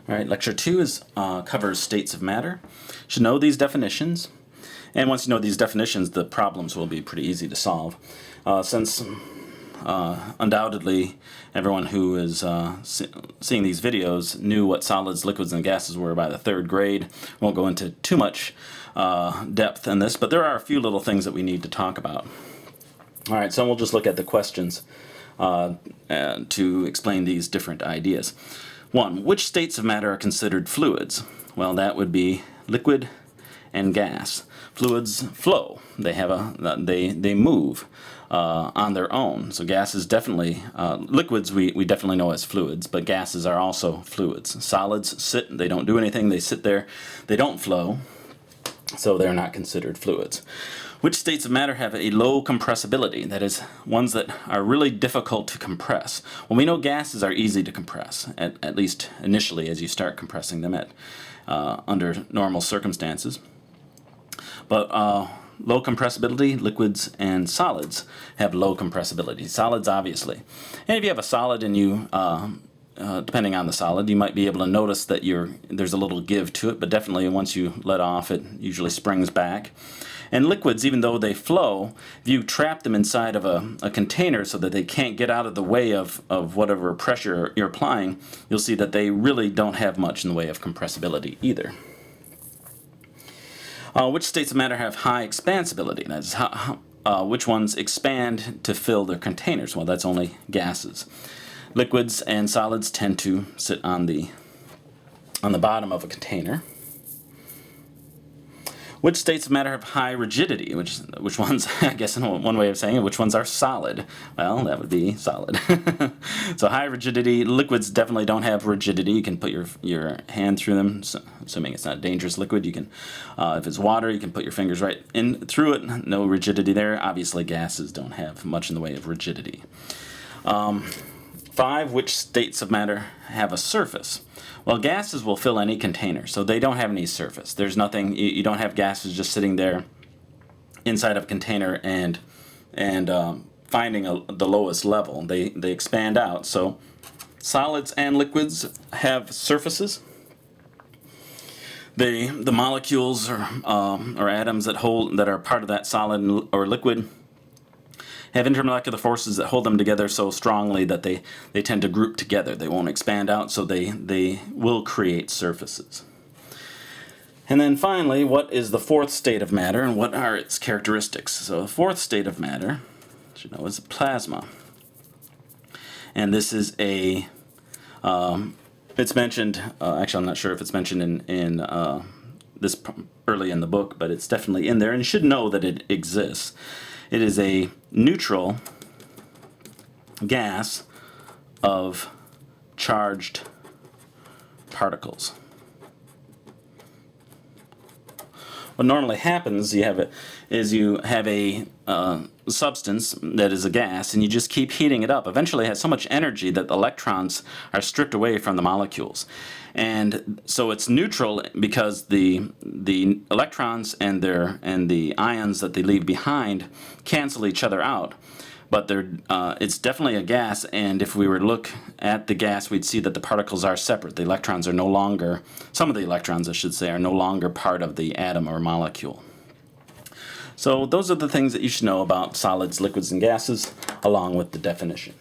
All right, lecture 2 covers states of matter. You should know these definitions. And once you know these definitions, the problems will be pretty easy to solve. Since undoubtedly everyone who is seeing these videos knew what solids, liquids, and gases were by the 3rd grade, won't go into too much depth in this, but there are a few little things that we need to talk about. All right, so we'll just look at the questions to explain these different ideas. 1. Which states of matter are considered fluids? Well, that would be liquid and gas. Fluids flow. They move on their own. So gases definitely, liquids we definitely know as fluids, but gases are also fluids. Solids sit, they don't do anything, they sit there, they don't flow, so they're not considered fluids. Which states of matter have a low compressibility? That is, ones that are really difficult to compress. Well, we know gases are easy to compress, at least initially as you start compressing them under normal circumstances. But low compressibility, liquids and solids have low compressibility. Solids, obviously. And if you have a solid and you, depending on the solid, you might be able to notice that there's a little give to it, but definitely once you let off, it usually springs back. And liquids, even though they flow, if you trap them inside of a container so that they can't get out of the way of whatever pressure you're applying, you'll see that they really don't have much in the way of compressibility either. Which states of matter have high expansibility? That is, which ones expand to fill their containers? Well, that's only gases. Liquids and solids tend to sit on the bottom of a container. Which states of matter have high rigidity? Which ones, I guess in one way of saying it, which ones are solid? Well, that would be solid. So high rigidity, liquids definitely don't have rigidity. You can put your hand through them, assuming it's not a dangerous liquid. You can, if it's water, you can put your fingers right in through it. No rigidity there. Obviously, gases don't have much in the way of rigidity. 5. Which states of matter have a surface? Well, gases will fill any container, so they don't have any surface. There's nothing, you don't have gases just sitting there inside of a container and finding the lowest level. They expand out. So solids and liquids have surfaces. The molecules or atoms that are part of that solid or liquid have intermolecular forces that hold them together so strongly that they tend to group together. They won't expand out, so they will create surfaces. And then finally, what is the 4th state of matter and what are its characteristics? So the 4th state of matter, as you know, is plasma. And this is it's mentioned, actually I'm not sure if it's mentioned in this early in the book, but it's definitely in there, and you should know that it exists. It is a neutral gas of charged particles. What normally happens you have a substance that is a gas, and you just keep heating it up. Eventually it has so much energy that the electrons are stripped away from the molecules. And so it's neutral because the electrons and the ions that they leave behind cancel each other out. But it's definitely a gas, and if we were to look at the gas, we'd see that the particles are separate. The electrons are no longer, some of the electrons I should say, are no longer part of the atom or molecule. So those are the things that you should know about solids, liquids, and gases, along with the definition.